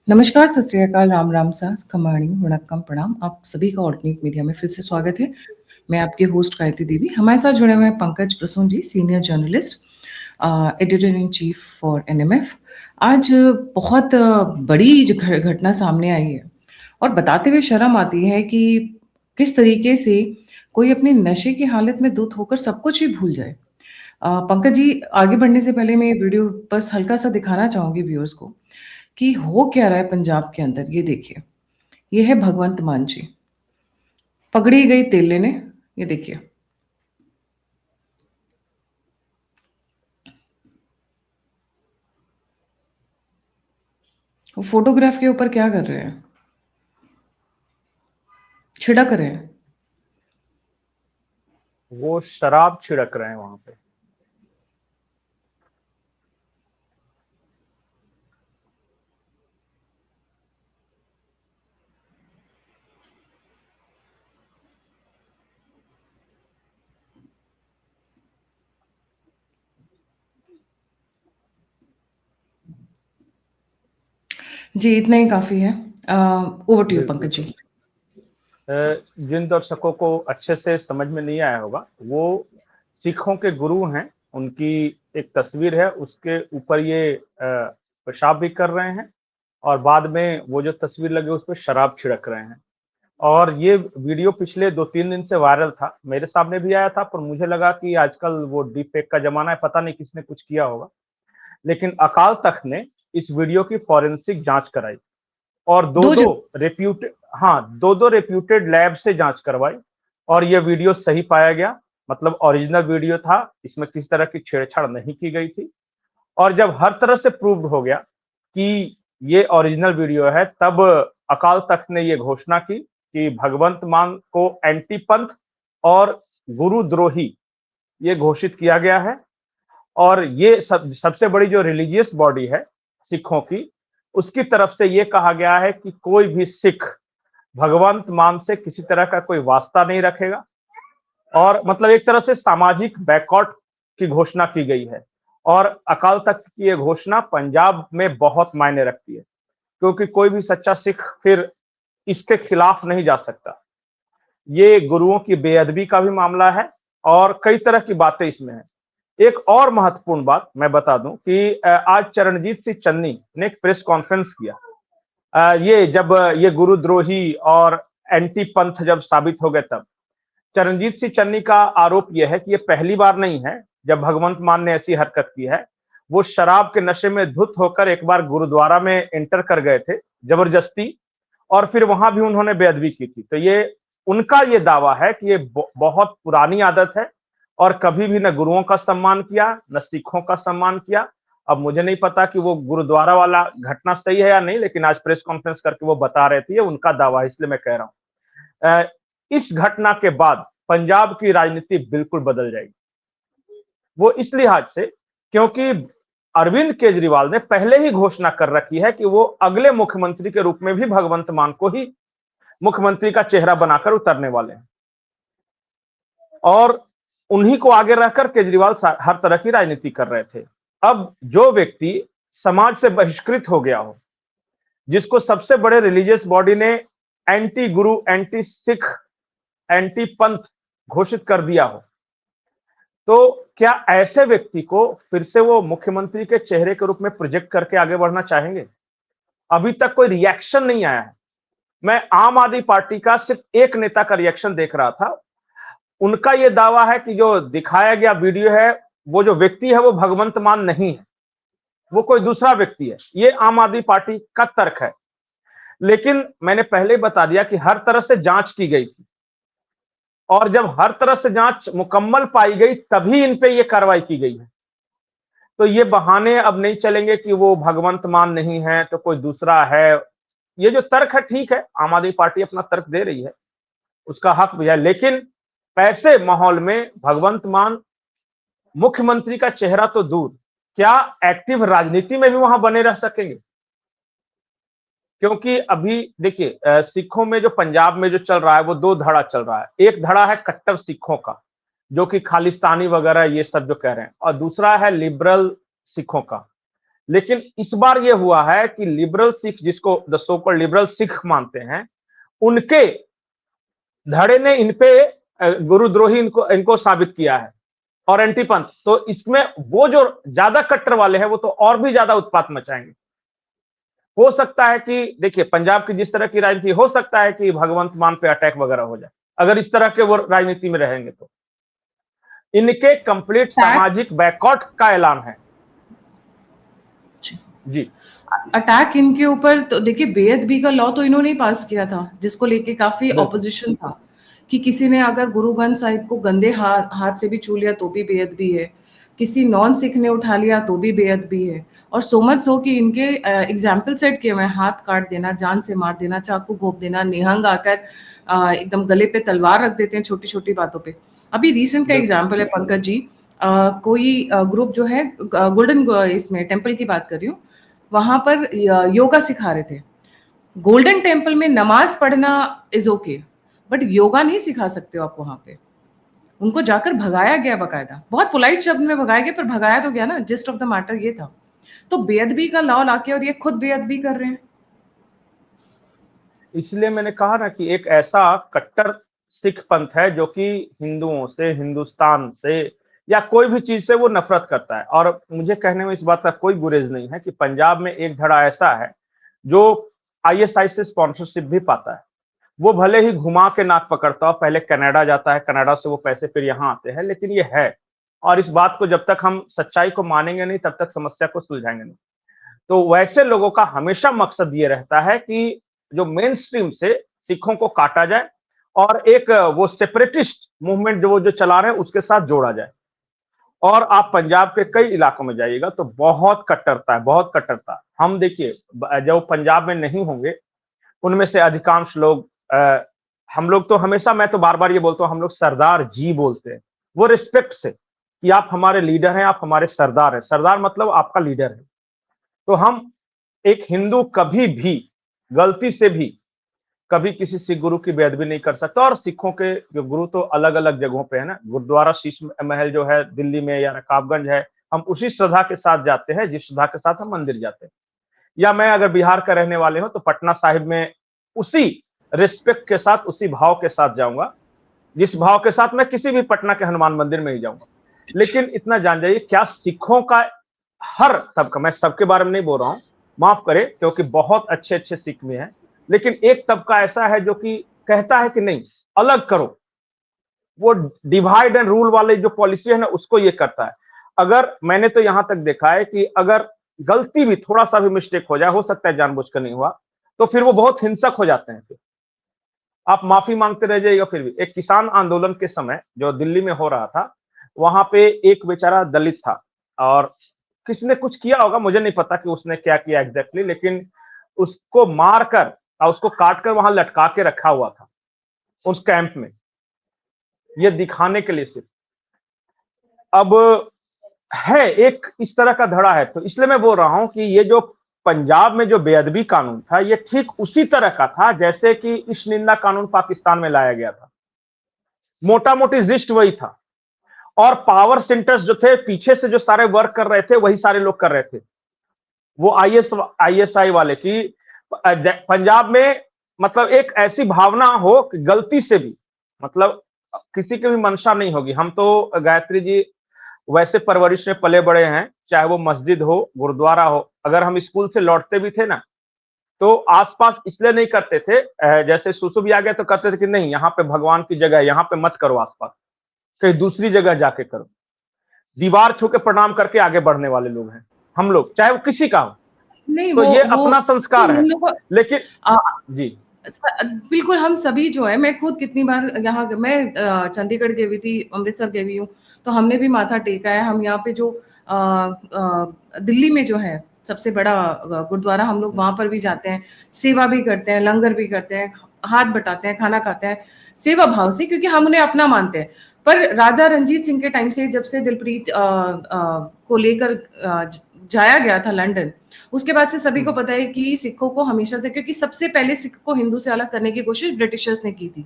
नमस्कार, सत श्री अकाल, राम राम सा, खमाणी, वणक्कम, प्रणाम। आप सभी का ऑर्गेनिक मीडिया में फिर से स्वागत है। मैं आपकी होस्ट गायत्री देवी। हमारे साथ जुड़े हुए हैं Pankaj Prasoon ji, senior journalist, editor in chief for NMF. आज बहुत बड़ी घटना सामने आई है और बताते हुए शर्म आती है कि किस तरीके से कोई अपने नशे की हालत में धुत होकर सब कुछ ही भूल जाए। पंकज जी, आगे बढ़ने से पहले मैं ये वीडियो बस हल्का सा दिखाना चाहूंगी व्यूअर्स को कि हो क्या रहा है पंजाब के अंदर। ये देखिए, ये है भगवंत मान जी, पकड़ी गई तेल लेने। ये देखिए, वो फोटोग्राफ के ऊपर क्या कर रहे हैं, छिड़क रहे हैं। वो शराब छिड़क रहे हैं वहां पे। जी, इतना ही काफी है। ओवर टू यू बिल्कुल पंकज जी। जिन दर्शकों को अच्छे से समझ में नहीं आया होगा, वो सिखों के गुरु हैं। उनकी एक तस्वीर है, उसके ऊपर ये पेशाब भी कर रहे हैं और बाद में वो जो तस्वीर लगी उस पर शराब छिड़क रहे हैं। और ये वीडियो पिछले 2-3 दिन से वायरल था, मेरे सामने भी आया था, पर मुझे लगा कि आजकल वो डीप फेक का जमाना है, पता नहीं किसने कुछ किया होगा। लेकिन अकाल तख्त ने इस वीडियो की फॉरेंसिक जांच कराई और दो दो दो जगह। रेप्यूटेड हाँ, दो दो रेप्यूटेड लैब से जांच करवाई और यह वीडियो सही पाया गया। मतलब ओरिजिनल वीडियो था, इसमें किसी तरह की छेड़छाड़ नहीं की गई थी। और जब हर तरह से प्रूव्ड हो गया कि ये ओरिजिनल वीडियो है, तब अकाल तख्त ने ये घोषणा की कि भगवंत मान को एंटी पंथ और गुरुद्रोही ये घोषित किया गया है। और ये सबसे बड़ी जो रिलीजियस बॉडी है सिखों की, उसकी तरफ से ये कहा गया है कि कोई भी सिख भगवंत मान से किसी तरह का कोई वास्ता नहीं रखेगा। और मतलब एक तरह से सामाजिक बैकआउट की घोषणा की गई है। और अकाल तख्त की ये घोषणा पंजाब में बहुत मायने रखती है, क्योंकि कोई भी सच्चा सिख फिर इसके खिलाफ नहीं जा सकता। ये गुरुओं की बेअदबी का भी मामला है और कई तरह की बातें इसमें हैं। एक और महत्वपूर्ण बात मैं बता दूं कि आज चरणजीत सिंह चन्नी ने एक प्रेस कॉन्फ्रेंस किया। ये जब ये गुरुद्रोही और एंटी पंथ जब साबित हो गए, तब चरणजीत सिंह चन्नी का आरोप यह है कि ये पहली बार नहीं है जब भगवंत मान ने ऐसी हरकत की है। वो शराब के नशे में धुत होकर एक बार गुरुद्वारा में एंटर कर गए थे जबरदस्ती, और फिर वहां भी उन्होंने बेअदबी की थी। तो ये उनका ये दावा है कि ये बहुत पुरानी आदत है और कभी भी न गुरुओं का सम्मान किया न सिखों का सम्मान किया। अब मुझे नहीं पता कि वो गुरुद्वारा वाला घटना सही है या नहीं, लेकिन आज प्रेस कॉन्फ्रेंस करके वो बता रहे थे, ये उनका दावा है, इसलिए मैं कह रहा हूं। इस घटना के बाद पंजाब की राजनीति बिल्कुल बदल जाएगी। वो इस लिहाज से क्योंकि अरविंद केजरीवाल ने पहले ही घोषणा कर रखी है कि वो अगले मुख्यमंत्री के रूप में भी भगवंत मान को ही मुख्यमंत्री का चेहरा बनाकर उतरने वाले हैं। और उन्हीं को आगे रहकर केजरीवाल हर तरह की राजनीति कर रहे थे। अब जो व्यक्ति समाज से बहिष्कृत हो गया हो, जिसको सबसे बड़े रिलीजियस बॉडी ने एंटी गुरु, एंटी सिख, एंटी पंथ घोषित कर दिया हो, तो क्या ऐसे व्यक्ति को फिर से वो मुख्यमंत्री के चेहरे के रूप में प्रोजेक्ट करके आगे बढ़ना चाहेंगे? अभी तक कोई रिएक्शन नहीं आया है। मैं आम आदमी पार्टी का सिर्फ एक नेता का रिएक्शन देख रहा था। उनका यह दावा है कि जो दिखाया गया वीडियो है, वो जो व्यक्ति है वो भगवंत मान नहीं है, वो कोई दूसरा व्यक्ति है। ये आम आदमी पार्टी का तर्क है। लेकिन मैंने पहले ही बता दिया कि हर तरह से जांच की गई थी और जब हर तरह से जांच मुकम्मल पाई गई तभी इन पे ये कार्रवाई की गई है। तो ये बहाने अब नहीं चलेंगे कि वो भगवंत मान नहीं है तो कोई दूसरा है। ये जो तर्क है, ठीक है, आम आदमी पार्टी अपना तर्क दे रही है, उसका हक भी है। लेकिन ऐसे माहौल में भगवंत मान मुख्यमंत्री का चेहरा तो दूर, क्या एक्टिव राजनीति में भी वहां बने रह सकेंगे? क्योंकि अभी देखिए, सिखों में जो पंजाब में जो चल रहा है वो दो धड़ा चल रहा है। एक धड़ा है कट्टर सिखों का, जो कि खालिस्तानी वगैरह ये सब जो कह रहे हैं, और दूसरा है लिबरल सिखों का, लेकिन इस बार ये हुआ है कि लिबरल सिख, जिसको the so called liberal Sikh मानते हैं, उनके धड़े ने इन पे गुरुद्रोही इनको इनको साबित किया है और एंटी पंथ। तो इसमें वो जो ज्यादा कट्टर वाले हैं वो तो और भी ज्यादा उत्पात मचाएंगे। हो सकता है कि देखिए पंजाब की जिस तरह की राजनीति, हो सकता है कि भगवंत मान पे अटैक वगैरह हो जाए अगर इस तरह के वो राजनीति में रहेंगे। तो इनके कंप्लीट सामाजिक बैकआउट का ऐलान है जी। अटैक इनके ऊपर तो देखिए, बेअदबी का लॉ तो इन्होंने ही पास किया था, जिसको लेके काफी ऑपोजिशन था कि किसी ने अगर गुरु ग्रंथ साहिब को गंदे हाथ से भी छू लिया तो भी बेअदबी है, किसी नॉन सिख ने उठा लिया तो भी बेअदबी है। और सो मच सो कि इनके एग्जाम्पल सेट किए हुए, हाथ काट देना, जान से मार देना, चाकू घोंप देना, निहंग आकर एकदम गले पे तलवार रख देते हैं छोटी छोटी बातों पे। अभी रिसेंट का एग्जाम्पल है पंकज जी, कोई ग्रुप जो है गोल्डन इसमें टेम्पल की बात कर रही हूँ, वहां पर योगा सिखा रहे थे। गोल्डन टेम्पल में नमाज पढ़ना इज ओके, बट योगा नहीं सिखा सकते हो आप वहां पे। उनको जाकर भगाया गया, बकायदा बहुत पोलाइट शब्द में भगाया गया, पर भगाया तो गया ना। जिस्ट ऑफ द मैटर ये था। तो बेअदबी का लॉ लाके और ये खुद बेअदबी कर रहे हैं। इसलिए मैंने कहा ना कि एक ऐसा कट्टर सिख पंथ है जो कि हिंदुओं से, हिंदुस्तान से या कोई भी चीज से वो नफरत करता है। और मुझे कहने में इस बात का कोई गुरेज नहीं है कि पंजाब में एक धड़ा ऐसा है जो आईएसआई से स्पॉन्सरशिप भी पाता है। वो भले ही घुमा के नाक पकड़ता हो, पहले कनाडा जाता है, कनाडा से वो पैसे फिर यहाँ आते हैं, लेकिन ये है। और इस बात को जब तक हम सच्चाई को मानेंगे नहीं तब तक समस्या को सुलझाएंगे नहीं। तो वैसे लोगों का हमेशा मकसद ये रहता है कि जो मेन स्ट्रीम से सिखों को काटा जाए और एक वो सेपरेटिस्ट मूवमेंट जो वो जो चला रहे हैं उसके साथ जोड़ा जाए। और आप पंजाब के कई इलाकों में जाइएगा तो बहुत कट्टरता है, बहुत कट्टरता। हम देखिए जो पंजाब में नहीं होंगे उनमें से अधिकांश लोग हम लोग तो हमेशा, मैं तो बार बार ये बोलता हूँ, हम लोग सरदार जी बोलते हैं, वो रिस्पेक्ट से कि आप हमारे लीडर हैं, आप हमारे सरदार हैं। सरदार मतलब आपका लीडर है। तो हम एक हिंदू कभी भी गलती से भी कभी किसी सिख गुरु की बेअदबी नहीं कर सकता। और सिखों के जो गुरु तो अलग अलग जगहों पे है ना, गुरुद्वारा शीश महल जो है दिल्ली में या रकाबगंज है, हम उसी श्रद्धा के साथ जाते हैं जिस श्रद्धा के साथ हम मंदिर जाते हैं। या मैं अगर बिहार का रहने वाले हूं तो पटना साहिब में उसी रिस्पेक्ट के साथ, उसी भाव के साथ जाऊंगा जिस भाव के साथ मैं किसी भी पटना के हनुमान मंदिर में ही जाऊंगा। लेकिन इतना जान जाइए, क्या सिखों का हर तबका, मैं सबके बारे में नहीं बोल रहा हूं, माफ करें, क्योंकि बहुत अच्छे अच्छे सिख में हैं, लेकिन एक तबका ऐसा है जो कि कहता है कि नहीं, अलग करो। वो डिवाइड एंड रूल वाले जो पॉलिसी है ना, उसको ये करता है। अगर मैंने तो यहां तक देखा है कि अगर गलती भी, थोड़ा सा भी मिस्टेक हो जाए, हो सकता है जानबूझकर नहीं हुआ, तो फिर वो बहुत हिंसक हो जाते हैं। फिर आप माफी मांगते रह जाइएगा। फिर भी एक किसान आंदोलन के समय जो दिल्ली में हो रहा था, वहां पे एक बेचारा दलित था और किसी ने कुछ किया होगा, मुझे नहीं पता कि उसने क्या किया एग्जैक्टली, लेकिन उसको मारकर और उसको काटकर वहां लटका के रखा हुआ था उस कैंप में, ये दिखाने के लिए सिर्फ। अब है एक इस तरह का धड़ा है। तो इसलिए मैं बोल रहा हूं कि ये जो पंजाब में जो बेअदबी कानून था, ये ठीक उसी तरह का था जैसे कि इस निंदा कानून पाकिस्तान में लाया गया था। मोटा मोटी जिस्ट वही था। और पावर सेंटर्स जो थे पीछे से जो सारे वर्क कर रहे थे, वही सारे लोग कर रहे थे। वो आईएसआई वाले की पंजाब में मतलब एक ऐसी भावना हो कि गलती से भी, मतलब किसी की भी मंशा नहीं होगी। हम तो गायत्री जी वैसे परवरिश में पले बड़े हैं, चाहे वो मस्जिद हो, गुरुद्वारा हो। अगर हम स्कूल से लौटते भी थे ना, तो आसपास इसलिए नहीं करते थे, जैसे सुसु भी आ गया तो करते थे कि नहीं, यहाँ पे भगवान की जगह है, यहाँ पे मत करो, आसपास कहीं दूसरी जगह जाके करो। दीवार छू के प्रणाम करके आगे बढ़ने वाले लोग हैं हम लोग, चाहे वो किसी का हो। नहीं, तो ये अपना संस्कार है। लेकिन जी बिल्कुल, हम सभी जो है, मैं खुद कितनी बार यहाँ, मैं चंडीगढ़ गई हुई थी, अमृतसर गई हुई हूँ, तो हमने भी माथा टेका है। हम यहाँ पे जो दिल्ली में जो है सबसे बड़ा गुरुद्वारा, हम लोग वहां पर भी जाते हैं, सेवा भी करते हैं, लंगर भी करते हैं, हाथ बटाते हैं, खाना खाते हैं सेवा भाव से, क्योंकि हम उन्हें अपना मानते हैं। पर राजा रंजीत सिंह के टाइम से, जब से दिलप्रीत को लेकर जाया गया था लंदन, उसके बाद से सभी को पता है कि सिखों को हमेशा से, क्योंकि सबसे पहले सिख को हिंदू से अलग करने की कोशिश ब्रिटिशर्स ने की थी,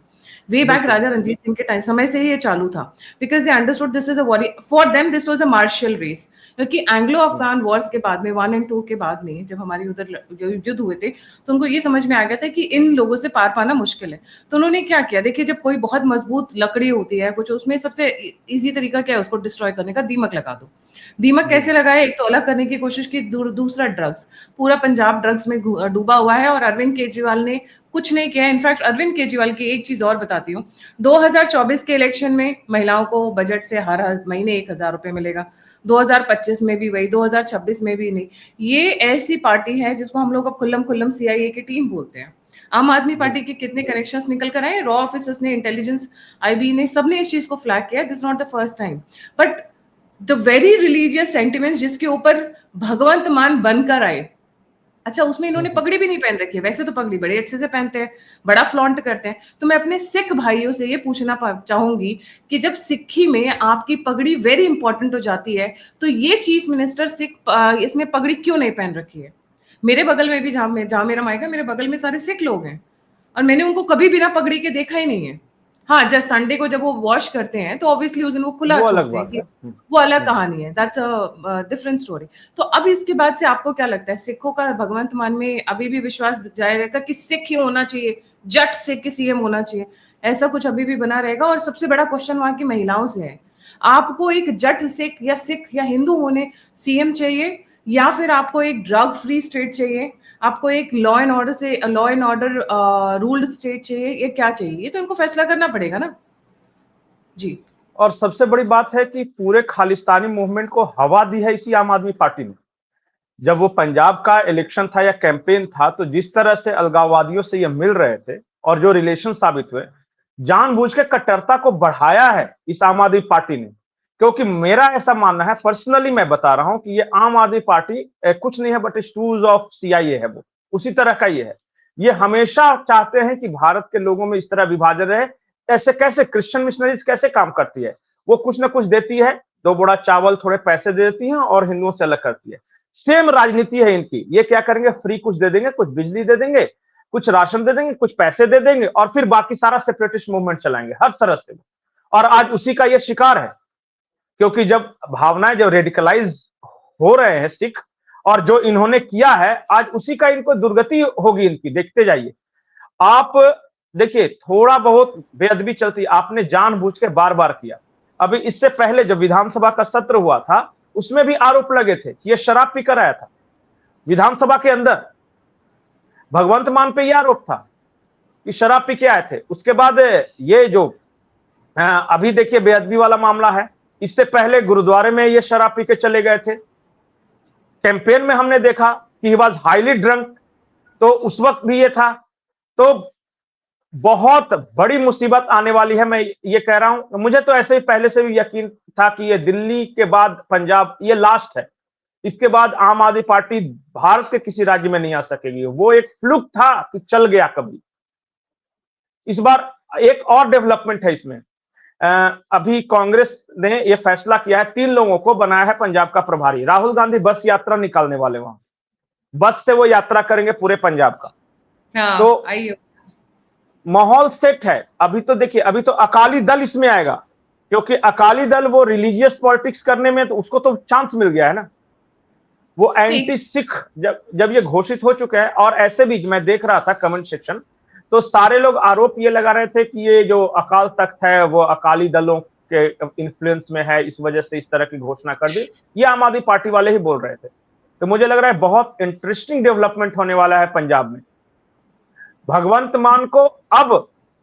वे बैक बिल्कुल राजा रणजीत सिंह के टाइम समय से ही ये चालू था, because they understood this is a war for them, this was a martial race. क्योंकि एंग्लो अफगान वॉर्स के बाद में 1 और 2 के बाद में जब हमारे उधर युद्ध हुए थे, तो उनको ये समझ में आ गया था कि इन लोगों से पार पाना मुश्किल है। तो उन्होंने क्या किया, देखिए जब कोई बहुत मजबूत लकड़ी होती है कुछ, उसमें सबसे इजी तरीका क्या है उसको डिस्ट्रॉय करने का, दीमक लगा दो। दीमक जी कैसे लगाए, एक तो अलग करने की कोशिश की, दूसरा ड्रग्स। पूरा पंजाब ड्रग्स में डूबा हुआ है, और अरविंद केजरीवाल ने कुछ नहीं किया। इनफैक्ट अरविंद केजरीवाल की एक चीज और बताती हूँ, 2024 के इलेक्शन में महिलाओं को बजट से हर महीने 1,000 रुपए मिलेगा, 2025 में भी वही, 2026 में भी नहीं। ये ऐसी पार्टी है जिसको हम लोग अब खुल्लम खुल्लम सीआईए की टीम बोलते हैं। आम आदमी जी पार्टी के कितने कनेक्शंस निकल कर आए, रॉ ऑफिसर्स ने, इंटेलिजेंस आईबी ने, सबने इस चीज को फ्लैग किया, this not the first time. But the very religious sentiments जिसके ऊपर भगवंत मान बनकर आए, अच्छा उसमें इन्होंने हम्म। पगड़ी भी नहीं पहन रखी है। वैसे तो पगड़ी बड़े अच्छे से पहनते हैं, बड़ा फ्लॉन्ट करते हैं। तो मैं अपने सिख भाइयों से ये पूछना चाहूंगी कि जब सिक्खी में आपकी पगड़ी वेरी इंपॉर्टेंट हो जाती है, तो ये चीफ मिनिस्टर सिख इसमें पगड़ी क्यों नहीं पहन रखी है? मेरे बगल में भी, जहां मेरा मायका, मेरे बगल में सारे सिख लोग हैं, और मैंने उनको कभी बिना पगड़ी के देखा ही नहीं है। हाँ, जस्ट संडे को जब वो वॉश करते हैं तो ऑब्वियसली उस दिन वो खुला वो अलग छोड़ते हैं बात कि है। वो अलग हम्म। कहानी है, दैट्स अ डिफरेंट स्टोरी। तो अब इसके बाद से आपको क्या लगता है, सिखों का भगवंत मान में अभी भी विश्वास जारी रहेगा कि सिख ही होना चाहिए, जट सिख की सीएम होना चाहिए, ऐसा कुछ अभी भी बना रहेगा? और सबसे बड़ा क्वेश्चन वहां की महिलाओं से है, आपको एक जट सिख या हिंदू होने सीएम चाहिए, या फिर आपको एक ड्रग फ्री स्टेट चाहिए, आपको एक law and order ruled state चाहिए, ये क्या चाहिए? ये तो इनको फैसला करना पड़ेगा ना। जी। और सबसे बड़ी बात है कि पूरे खालिस्तानी मूवमेंट को हवा दी है इसी आम आदमी पार्टी ने। जब वो पंजाब का इलेक्शन था या कैंपेन था, तो जिस तरह से अलगाववादियों से ये मिल रहे थे और जो रिलेशन साबित हुए, जानबूझ के कट्टरता को बढ़ाया है इस आम आदमी पार्टी ने। क्योंकि मेरा ऐसा मानना है, पर्सनली मैं बता रहा हूं, कि ये आम आदमी पार्टी कुछ नहीं है बट स्टूज ऑफ सीआईए है। वो उसी तरह का ये है। ये हमेशा चाहते हैं कि भारत के लोगों में इस तरह विभाजन रहे। ऐसे कैसे क्रिश्चियन मिशनरीज कैसे काम करती है, वो कुछ ना कुछ देती है, 2 बोरा चावल, थोड़े पैसे दे देती है और हिंदुओं से अलग करती है। सेम राजनीति है इनकी। ये क्या करेंगे, फ्री कुछ दे देंगे, कुछ बिजली दे देंगे, कुछ राशन दे देंगे, कुछ पैसे दे देंगे, और फिर बाकी सारा सेपरेटिस्ट मूवमेंट चलाएंगे हर तरह से। और आज उसी का ये शिकार है। क्योंकि जब भावनाएं जब रेडिकलाइज हो रहे हैं सिख, और जो इन्होंने किया है आज उसी का इनको दुर्गति होगी इनकी, देखते जाइए आप। देखिए थोड़ा बहुत बेअदबी चलती, आपने जानबूझ के बार बार किया। अभी इससे पहले जब विधानसभा का सत्र हुआ था, उसमें भी आरोप लगे थे कि ये शराब पीकर आया था विधानसभा के अंदर। भगवंत मान पे यह आरोप था कि शराब पी के आए थे। उसके बाद ये जो अभी देखिए बेअदबी वाला मामला है, इससे पहले गुरुद्वारे में ये शराब पी के चले गए थे। कैंपेन में हमने देखा कि ही वॉज हाईली ड्रंक, तो उस वक्त भी ये था। तो बहुत बड़ी मुसीबत आने वाली है, मैं ये कह रहा हूं। मुझे तो ऐसे ही पहले से भी यकीन था कि ये दिल्ली के बाद पंजाब ये लास्ट है। इसके बाद आम आदमी पार्टी भारत के किसी राज्य में नहीं आ सकेगी। वो एक फ्लुक था कि चल गया कभी। इस बार एक और डेवलपमेंट है इसमें। अभी कांग्रेस ने यह फैसला किया है, 3 लोगों को बनाया है पंजाब का प्रभारी। राहुल गांधी बस यात्रा निकालने वाले, वहां बस से वो यात्रा करेंगे पूरे पंजाब का। हाँ, तो आइए। माहौल सेट है। अभी तो देखिए, अभी तो अकाली दल इसमें आएगा, क्योंकि अकाली दल वो रिलीजियस पॉलिटिक्स करने में तो उसको तो चांस मिल गया है ना। वो एक एंटी सिख जब ये घोषित हो चुका है। और ऐसे भी मैं देख रहा था कमेंट सेक्शन, तो सारे लोग आरोप ये लगा रहे थे कि ये जो अकाल तख्त है वो अकाली दलों के इन्फ्लुएंस में है, इस वजह से इस तरह की घोषणा कर दी। ये आम आदमी पार्टी वाले ही बोल रहे थे। तो मुझे लग रहा है बहुत इंटरेस्टिंग डेवलपमेंट होने वाला है पंजाब में। भगवंत मान को अब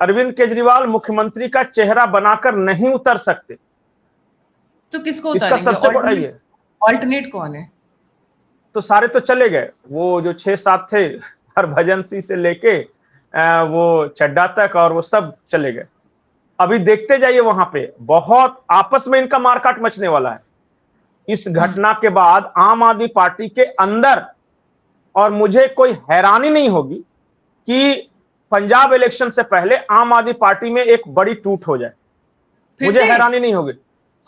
अरविंद केजरीवाल मुख्यमंत्री का चेहरा बनाकर नहीं उतर सकते। तो किसको इसका उतारेंगे? सबसे बड़ा ये, ऑल्टरनेट कौन है? तो सारे तो चले गए, वो जो 6-7 थे, हरभजन सिंह से लेके वो चड्डा तक, और वो सब चले गए। अभी देखते जाइए, वहां पे बहुत आपस में इनका मारकाट मचने वाला है इस घटना के बाद आम आदमी पार्टी के अंदर। और मुझे कोई हैरानी नहीं होगी कि पंजाब इलेक्शन से पहले आम आदमी पार्टी में एक बड़ी टूट हो जाए। फिर मुझे से? हैरानी नहीं होगी।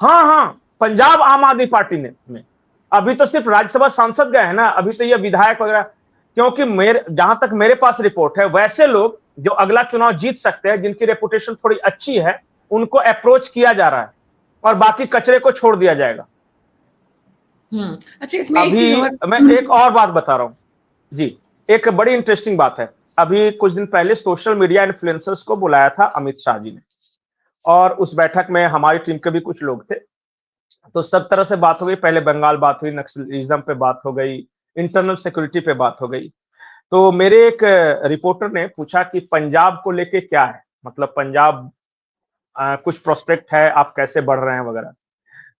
हाँ हाँ, पंजाब आम आदमी पार्टी में अभी तो सिर्फ राज्यसभा सांसद गए हैं ना, अभी तो ये विधायक वगैरह। क्योंकि मेरे जहां तक मेरे पास रिपोर्ट है, वैसे लोग जो अगला चुनाव जीत सकते हैं, जिनकी रेपुटेशन थोड़ी अच्छी है, उनको अप्रोच किया जा रहा है और बाकी कचरे को छोड़ दिया जाएगा। अच्छा, इसमें एक चीज अभी और मैं एक और बात बता रहा हूं जी, एक बड़ी इंटरेस्टिंग बात है। अभी कुछ दिन पहले सोशल मीडिया इन्फ्लुएंसर्स को बुलाया था अमित शाह जी ने, और उस बैठक में हमारी टीम के भी कुछ लोग थे। तो सब तरह से बात हो गई, पहले बंगाल बात हुई, नक्सलिज्म पे बात हो गई, इंटरनल सिक्योरिटी पे बात हो गई। तो मेरे एक रिपोर्टर ने पूछा कि पंजाब को लेके क्या है, मतलब पंजाब कुछ प्रोस्पेक्ट है, आप कैसे बढ़ रहे हैं वगैरह।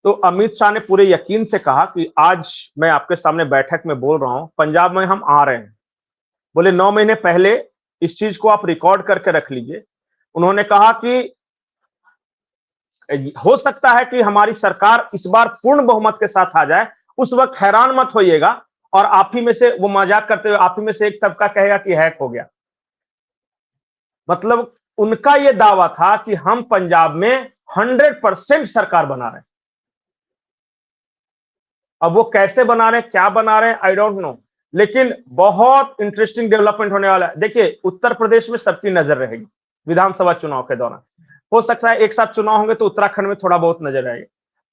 तो अमित शाह ने पूरे यकीन से कहा कि आज मैं आपके सामने बैठक में बोल रहा हूं, पंजाब में हम आ रहे हैं। बोले 9 महीने पहले इस चीज को आप रिकॉर्ड करके रख लीजिए। उन्होंने कहा कि हो सकता है कि हमारी सरकार इस बार पूर्ण बहुमत के साथ आ जाए, उस वक्त हैरान मत होइएगा और आप ही में से, वो मजाक करते हुए, आप ही में से एक तबका कहेगा कि हैक हो गया। मतलब उनका यह दावा था कि हम पंजाब में 100% सरकार बना रहे हैं। अब वो कैसे बना रहे हैं, क्या बना रहे हैं, आई डोंट नो, लेकिन बहुत इंटरेस्टिंग डेवलपमेंट होने वाला है। देखिए, उत्तर प्रदेश में सबकी नजर रहेगी विधानसभा चुनाव के दौरान। हो सकता है एक साथ चुनाव होंगे तो उत्तराखंड में थोड़ा बहुत नजर आएगी।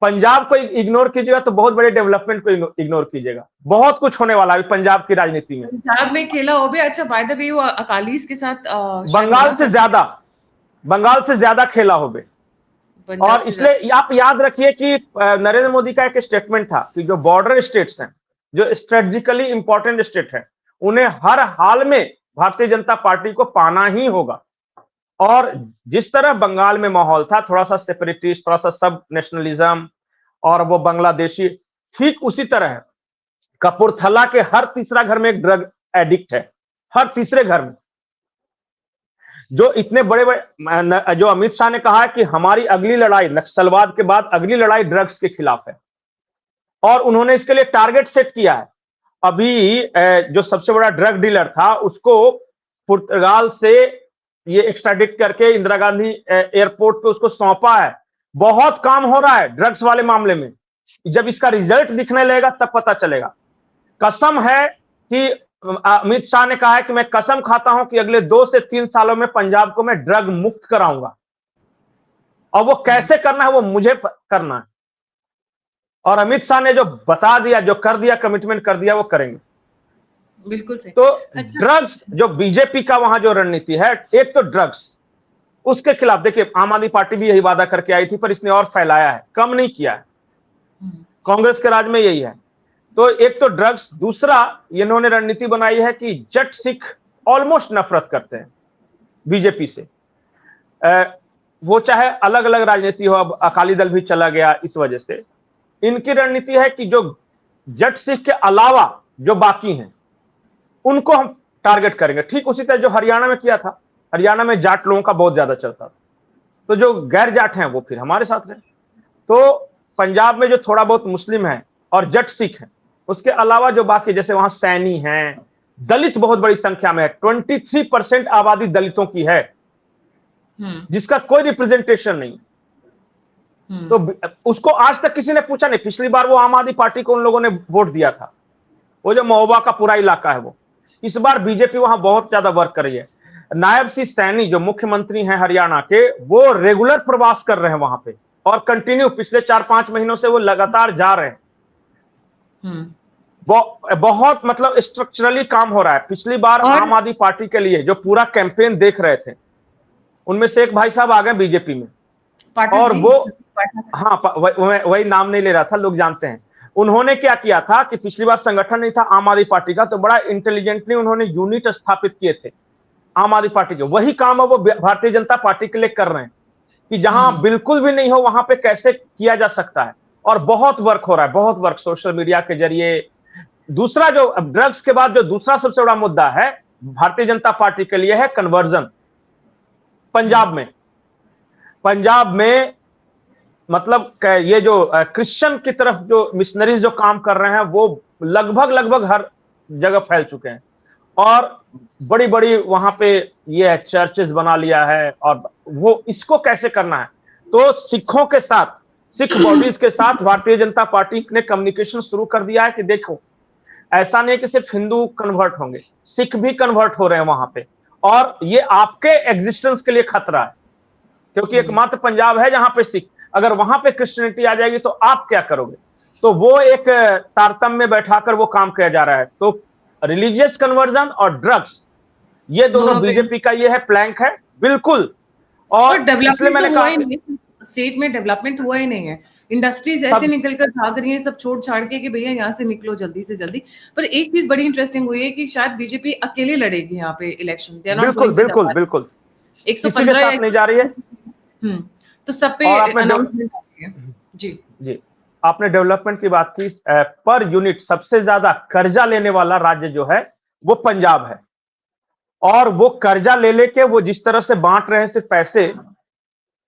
पंजाब को इग्नोर कीजिएगा तो बहुत बड़े डेवलपमेंट को इग्नोर कीजिएगा। बहुत कुछ होने वाला है पंजाब की राजनीति में। पंजाब में खेला हो भी। अच्छा, बाय द वे, वो अकालीस के साथ शायद बंगाल से ज्यादा, बंगाल से ज्यादा खेला हो बे। पंजाब और से इसलिए आप याद रखिए कि नरेंद्र मोदी का एक स्टेटमेंट था कि जो बॉर्डर स्टेट्स हैं, जो स्ट्रेटेजिकली इंपॉर्टेंट स्टेट है, उन्हें हर हाल में भारतीय जनता पार्टी को पाना ही होगा। और जिस तरह बंगाल में माहौल था, थोड़ा सा सेपरेटिस्ट, थोड़ा सा सब नेशनलिज्म और वो बांग्लादेशी, ठीक उसी तरह है। कपूरथला के हर तीसरा घर में एक ड्रग एडिक्ट है, हर तीसरे घर में। जो इतने बड़े बड़े, जो अमित शाह ने कहा है कि हमारी अगली लड़ाई, नक्सलवाद के बाद अगली लड़ाई ड्रग्स के खिलाफ है, और उन्होंने इसके लिए टारगेट सेट किया है। अभी जो सबसे बड़ा ड्रग डीलर था, उसको पुर्तगाल से ये एक्स्ट्राडिट करके इंदिरा गांधी एयरपोर्ट पे उसको सौंपा है। बहुत काम हो रहा है ड्रग्स वाले मामले में। जब इसका रिजल्ट दिखने लगेगा तब पता चलेगा। कसम है कि अमित शाह ने कहा है कि मैं कसम खाता हूं कि अगले 2 से 3 सालों में पंजाब को मैं ड्रग मुक्त कराऊंगा, और वो कैसे करना है वो मुझे करना है। और अमित शाह ने जो बता दिया, जो कर दिया, कमिटमेंट कर दिया, वो करेंगे। बिल्कुल सही। तो अच्छा, ड्रग्स, जो बीजेपी का वहां जो रणनीति है, एक तो ड्रग्स, उसके खिलाफ देखिए आम आदमी पार्टी भी यही वादा करके आई थी, पर इसने और फैलाया है, कम नहीं किया है। कांग्रेस के राज में यही है। तो एक तो ड्रग्स, दूसरा इन्होंने रणनीति बनाई है कि जट सिख ऑलमोस्ट नफरत करते हैं बीजेपी से। वो चाहे अलग अलग राजनीति हो, अब अकाली दल भी चला गया इस वजह से। इनकी रणनीति है कि जो जट सिख के अलावा जो बाकी हैं, उनको हम टारगेट करेंगे। ठीक उसी तरह जो हरियाणा में किया था। हरियाणा में जाट लोगों का बहुत ज्यादा चलता था, तो जो गैर जाट हैं वो फिर हमारे साथ रहे। तो पंजाब में जो थोड़ा बहुत मुस्लिम है और जट सिख है, उसके अलावा जो बाकी, जैसे वहां सैनी हैं, दलित बहुत बड़ी संख्या में है, 23% आबादी दलितों की है, जिसका कोई रिप्रेजेंटेशन नहीं। तो उसको आज तक किसी ने पूछा नहीं। पिछली बार वो आम आदमी पार्टी को उन लोगों ने वोट दिया था, वो जो महोबा का पूरा इलाका है वो। इस बार बीजेपी वहां बहुत ज्यादा वर्क कर रही है। नायब सिंह सैनी जो मुख्यमंत्री हैं हरियाणा के, वो रेगुलर प्रवास कर रहे हैं वहां पे, और कंटिन्यू पिछले 4-5 महीनों से वो लगातार जा रहे हैं। बहुत मतलब स्ट्रक्चरली काम हो रहा है। पिछली बार आम आदमी पार्टी के लिए जो पूरा कैंपेन देख रहे थे, उनमें से एक भाई साहब आ गए बीजेपी में, और वो, हाँ, वही नाम नहीं ले रहा था, लोग जानते हैं। उन्होंने क्या किया था कि पिछली बार संगठन नहीं था आम आदमी पार्टी का, तो बड़ा इंटेलिजेंटली उन्होंने यूनिट स्थापित किए थे आम आदमी पार्टी के। वही काम है वो भारतीय जनता पार्टी के लिए कर रहे हैं कि जहां बिल्कुल भी नहीं हो वहां पे कैसे किया जा सकता है। और बहुत वर्क हो रहा है, बहुत वर्क सोशल मीडिया के जरिए। दूसरा, जो ड्रग्स के बाद जो दूसरा सबसे बड़ा मुद्दा है भारतीय जनता पार्टी के लिए, है कन्वर्जन। पंजाब में मतलब ये जो क्रिश्चियन की तरफ जो मिशनरीज जो काम कर रहे हैं, वो लगभग हर जगह फैल चुके हैं, और बड़ी बड़ी वहां पे ये चर्चेस बना लिया है। और वो इसको कैसे करना है, तो सिखों के साथ, सिख बॉडीज के साथ भारतीय जनता पार्टी ने कम्युनिकेशन शुरू कर दिया है कि देखो, ऐसा नहीं कि सिर्फ हिंदू कन्वर्ट होंगे, सिख भी कन्वर्ट हो रहे हैं वहां पे, और ये आपके एग्जिस्टेंस के लिए खतरा है, क्योंकि एकमात्र पंजाब है जहां पे सिख, अगर वहां पे क्रिश्चियनिटी आ जाएगी तो आप क्या करोगे? तो वो एक तारतम्य में बैठाकर वो काम किया जा रहा है। तो रिलीजियस कन्वर्जन और ड्रग्स, ये दोनों दोनों पे। बीजेपी का ये है प्लैंक है, बिल्कुल। और और इसलिए डेवलपमेंट तो मैंने हुआ कहा ही कि नहीं है, स्टेट में डेवलपमेंट हुआ ही नहीं है। इंडस्ट्रीज ऐसे सब निकल कर भाग रही हैं सब छोड़ छाड़ के कि भैया यहाँ से निकलो जल्दी से जल्दी। पर एक चीज बड़ी इंटरेस्टिंग हुई है कि शायद बीजेपी अकेले लड़ेगी यहाँ पे इलेक्शन, दे आर नॉट बिल्कुल गोइंग विद बिल्कुल बिल्कुल किसी के 115 या साथ नहीं जा रही है। तो सब पे और आपने अनाउंसमेंट आ रही है। जी। जी, आपने डेवलपमेंट की बात की, पर यूनिट सबसे ज्यादा कर्जा लेने वाला राज्य जो है वो पंजाब है। और वो कर्जा ले लेके वो जिस तरह से बांट रहे हैं सिर्फ पैसे,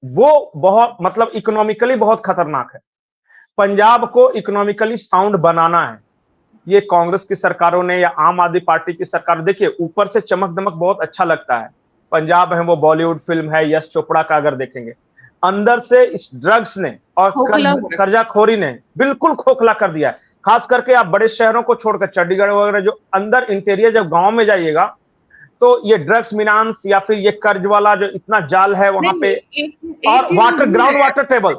वो बहुत मतलब इकोनॉमिकली बहुत खतरनाक है। पंजाब को इकोनॉमिकली साउंड बनाना है। ये कांग्रेस की सरकारों ने या आम आदमी पार्टी की सरकार, देखिए ऊपर से चमक दमक बहुत अच्छा लगता है, पंजाब है वो बॉलीवुड फिल्म है, यश चोपड़ा का अगर देखेंगे, अंदर से इस ड्रग्स ने और खोखला हो रहा कर्जाखोरी ने बिल्कुल खोखला कर दिया है। खास करके आप बड़े शहरों को छोड़कर चंडीगढ़ वगैरह जो अंदर इंटीरियर, जब गांव में जाइएगा तो ये ड्रग्स मिनांस या फिर ये कर्ज वाला जो इतना जाल है वहां नहीं पे। नहीं, एक और चीज वाटर, जरूर ग्राउंड है वाटर टेबल।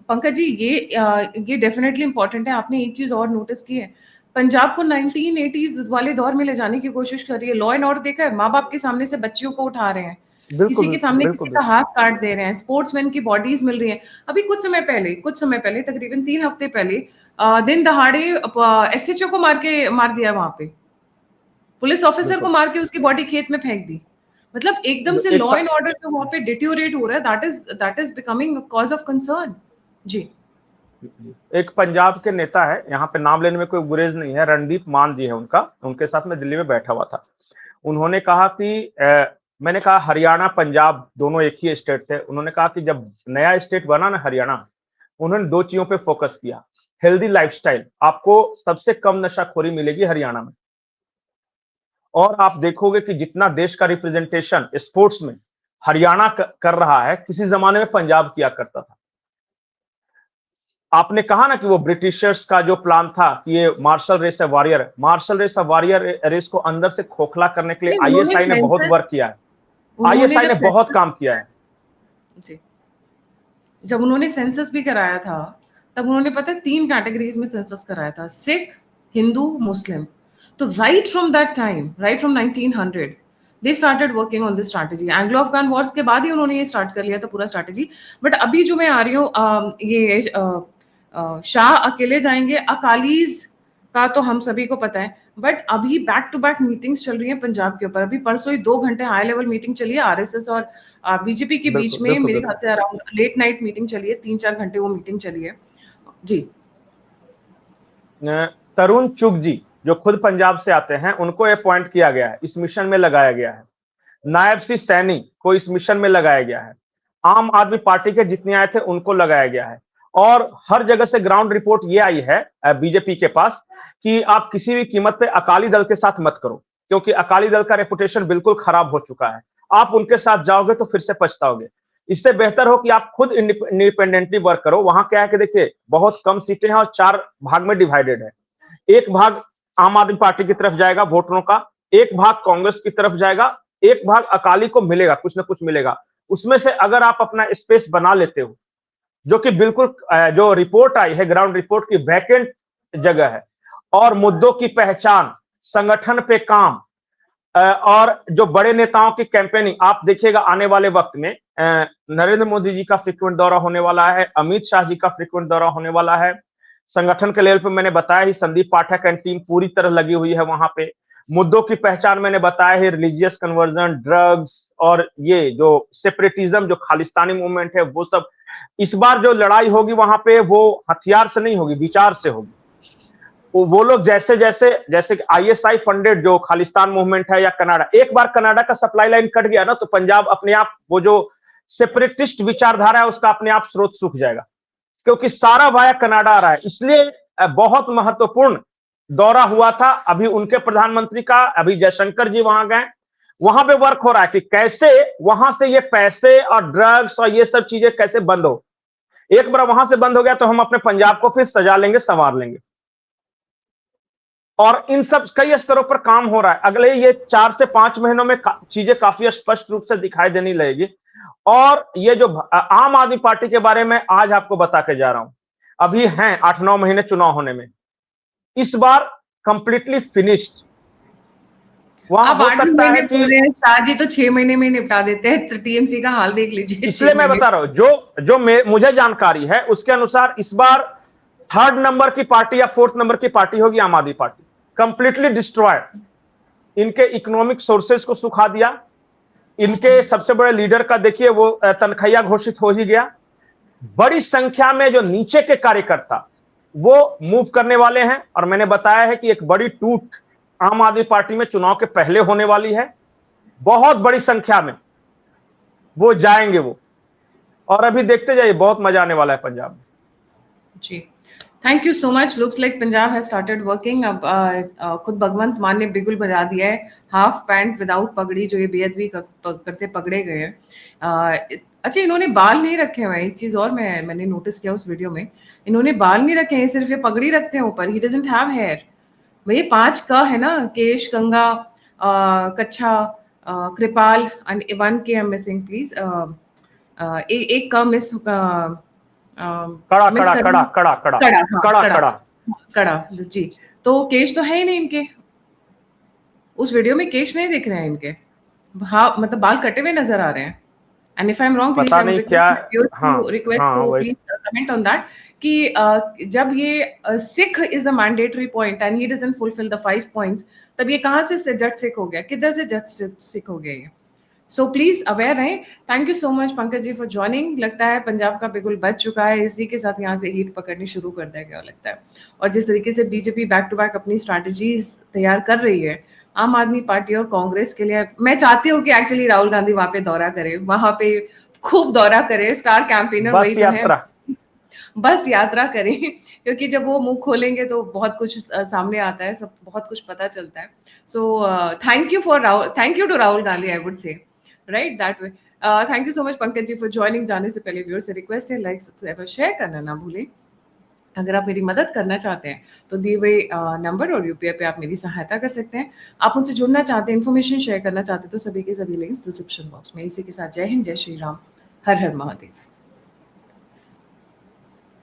पंकज जी, ये डेफिनेटली इंपॉर्टेंट है। आपने एक चीज और नोटिस की है, पंजाब को 1980s वाले दौर में ले जाने की कोशिश कर रही है। लॉ एंड ऑर्डर देखा है, माँ बाप के सामने से बच्चियों को उठा रहे हैं, किसी बिल्कुल के सामने बिल्कुल किसी का बिल्कुल हाथ काट दे रहे हैं, स्पोर्ट्समैन की बॉडीज मिल रही हैं। अभी कुछ समय पहले तकरीबन 3 हफ्ते पहले दिन दहाड़े एसएचओ को मार दिया वहां पे, पुलिस ऑफिसर को बिल्कुल। मार के उसकी बॉडी खेत में फेंक दी। मतलब एकदम से एक लॉ एंड ऑर्डर जो वहां पे डिट्योरेट हो रहा है, that is becoming cause of concern. जी। एक पंजाब के नेता है, यहाँ पे नाम लेने में कोई गुरेज नहीं है, रणदीप मान जी है उनका, उनके साथ मैं दिल्ली में बैठा हुआ था। उन्होंने कहा कि मैंने कहा हरियाणा पंजाब दोनों एक ही स्टेट थे। उन्होंने कहा कि जब नया स्टेट बना ना हरियाणा, उन्होंने दो चीजों पे फोकस किया। हेल्दी लाइफस्टाइल, आपको सबसे कम नशाखोरी मिलेगी हरियाणा में। और आप देखोगे कि जितना देश का रिप्रेजेंटेशन स्पोर्ट्स में हरियाणा कर रहा है, किसी जमाने में पंजाब किया करता था। आपने कहा ना कि वो ब्रिटिशर्स का जो प्लान था कि ये मार्शल रेस है वॉरियर, मार्शल रेस है वॉरियर रेस को अंदर से खोखला करने के लिए नहीं, आईएसआई ने बहुत वर्क किया है। उन्होंने आईएसआई जब ने बहुत सेंसस काम किया है। जी, जब उन्होंने सेंसस भी कराया था, तब उन्होंने पता है 3 कैटेगरीज में सेंसस कराया था, सिख, हिंदू, मुस्लिम। तो right from that time, right from 1900 they started working on this strategy. Anglo Afghan wars के बाद ही उन्होंने ये स्टार्ट कर लिया था पूरा स्ट्रैटेजी। बट अभी जो मैं आ रही हूँ, ये शाह अकेले जाएंगे, अकालीज का तो हम सभी को पता है। बट अभी बैक टू बैक मीटिंग्स चल रही हैं पंजाब के ऊपर। अभी परसों ही 2 घंटे हाई लेवल मीटिंग चली है आरएसएस और बीजेपी के बीच बिल्कुल में, बिल्कुल मेरे बिल्कुल। ख्याल से अराउंड लेट नाइट मीटिंग चली है, 3-4 घंटे वो मीटिंग चली है। जी। तरुण चुग जी जो खुद पंजाब से आते हैं, उनको अपॉइंट किया गया है, इस मिशन में लगाया गया है। नायब सिंह सैनी को इस मिशन में लगाया गया है। आम आदमी पार्टी के जितने आए थे उनको लगाया गया है। और हर जगह से ग्राउंड रिपोर्ट ये आई है बीजेपी के पास कि आप किसी भी कीमत पे अकाली दल के साथ मत करो, क्योंकि अकाली दल का रेपुटेशन बिल्कुल खराब हो चुका है। आप उनके साथ जाओगे तो फिर से पछताओगे। इससे बेहतर हो कि आप खुद इंडिपेंडेंटली वर्क करो। वहां क्या है कि देखिए बहुत कम सीटें हैं और 4 भाग में डिवाइडेड है। एक भाग आम आदमी पार्टी की तरफ जाएगा वोटरों का, एक भाग कांग्रेस की तरफ जाएगा, एक भाग अकाली को मिलेगा, कुछ ना कुछ मिलेगा। उसमें से अगर आप अपना स्पेस बना लेते हो, जो कि बिल्कुल जो रिपोर्ट आई है ग्राउंड रिपोर्ट की, वैकेंट जगह है, और मुद्दों की पहचान, संगठन पे काम, और जो बड़े नेताओं की कैंपेनिंग आप देखिएगा आने वाले वक्त में, नरेंद्र मोदी जी का फ्रीक्वेंट दौरा होने वाला है, अमित शाह जी का फ्रीक्वेंट दौरा होने वाला है। संगठन के लेवल पे मैंने बताया ही, संदीप पाठक एंड टीम पूरी तरह लगी हुई है वहां पे। मुद्दों की पहचान मैंने बताया है, रिलीजियस कन्वर्जन, ड्रग्स और ये जो सेपरेटिज्म, जो खालिस्तानी मूवमेंट है, वो सब। इस बार जो लड़ाई होगी वहां पे वो हथियार से नहीं होगी, विचार से होगी। वो लोग जैसे जैसे जैसे आईएसआई फंडेड जो खालिस्तान मूवमेंट है, या कनाडा, एक बार कनाडा का सप्लाई लाइन कट गया ना तो पंजाब अपने आप, वो जो सेपरेटिस्ट विचारधारा है उसका अपने आप स्रोत सूख जाएगा, क्योंकि सारा वाया कनाडा आ रहा है। इसलिए बहुत महत्वपूर्ण दौरा हुआ था अभी उनके प्रधानमंत्री का। अभी जयशंकर जी वहां गए, वहां पे वर्क हो रहा है कि कैसे वहां से ये पैसे और ड्रग्स और ये सब चीजें कैसे बंद हो। एक बार वहां से बंद हो गया तो हम अपने पंजाब को फिर सजा लेंगे, संवार लेंगे। और इन सब कई स्तरों पर काम हो रहा है। अगले ये 4 से 5 महीनों में चीजें काफी स्पष्ट रूप से दिखाई देने लगेगी। और ये जो आम आदमी पार्टी के बारे में आज आपको बता के जा रहा हूं, अभी हैं 8-9 महीने चुनाव होने में, इस बार कंप्लीटली फिनिश्ड। वहां आप हो 8 सकता महीने है बोल कि, रहे हैं, शाह जी तो 6 महीने में निपटा देते हैं, तो टीएमसी का हाल देख लीजिए। इसलिए 6 मैं महीने बता रहा हूं, जो मुझे जानकारी है उसके अनुसार इस बार 3rd नंबर की पार्टी या 4th नंबर की पार्टी होगी आम आदमी पार्टी। Completely destroyed. इनके इकोनॉमिक सोर्सेज को सुखा दिया। इनके सबसे बड़े लीडर का देखिए वो तनखैया घोषित हो ही गया। बड़ी संख्या में जो नीचे के कार्यकर्ता वो मूव करने वाले हैं। और मैंने बताया है कि एक बड़ी टूट आम आदमी पार्टी में चुनाव के पहले होने वाली है। बहुत बड़ी संख्या में वो जाएंगे वो। और अभी देखते जाइए, बहुत मजा आने वाला है पंजाब में। जी, thank you so much. Looks like Punjab has started working. अब खुद भगवंत मान ने बिगुल बजा दिया है। हाफ पैंट विदाउट पगड़ी जो ये बेअदबी करते पकड़े गए हैं। अच्छा, इन्होंने बाल नहीं रखे हुए हैं। एक चीज और मैंने नोटिस किया उस वीडियो में, इन्होंने बाल नहीं रखे हैं, सिर्फ ये पगड़ी रखते हैं ऊपर। He doesn't have hair. भैया 5 का है ना, केश, कंगा, कच्छा, कृपाल, एंड 1 के आई एम मिसिंग प्लीज। एक का मिस कड़ा मिस कड़ा कर कड़ा कड़ा कड़ा कड़ा, हाँ कड़ा कड़ा, कड़ा। कड़ा जी। तो केश तो है ही नहीं इनके, उस वीडियो में केश नहीं दिख रहे हैं इनके। हाँ, मतलब बाल कटे हुए नजर आ रहे हैं। And if I am wrong please, पता आई वुड नहीं क्या। हाँ रिक्वेस्ट हाँ टू वही। प्लीज कमेंट ऑन दैट कि जब ये Sikh is a mandatory point and he doesn't fulfil the 5 points, तब ये कहाँ से जज सिख हो गया, किधर से जज सिख हो गया ये? सो प्लीज अवेयर रहें। Thank you so much Pankaj ji for joining. लगता है पंजाब का बिगुल बच चुका है, इसी के साथ यहाँ से हीट पकड़नी शुरू कर देगा लगता है। और जिस तरीके से बीजेपी बैक टू बैक अपनी स्ट्रैटेजीज तैयार कर रही है आम आदमी पार्टी और कांग्रेस के लिए, मैं चाहती हूँ कि एक्चुअली राहुल गांधी वहां पे दौरा करे, वहां पे खूब दौरा करे। स्टार कैंपेनर बस वही तो है, यात्रा। बस यात्रा करें। क्योंकि जब वो मुंह खोलेंगे तो बहुत कुछ सामने आता है, सब बहुत कुछ पता चलता है। So thank you to Rahul Gandhi, I would say right that way. Thank you so much Pankaj ji for joining. जाने से पहले व्यूअर से रिक्वेस्ट है, लाइक सब्सक्राइब और शेयर करना ना भूलें। अगर आप मेरी मदद करना चाहते हैं तो दिए हुए नंबर और यूपीआई पे आप मेरी सहायता कर सकते हैं। आप मुझसे जुड़ना चाहते हैं, इन्फॉर्मेशन शेयर करना चाहते हैं, तो सभी के सभी लिंक्स डिस्क्रिप्शन बॉक्स में। इसी के साथ जय हिंद, जय श्री राम, हर हर महादेव।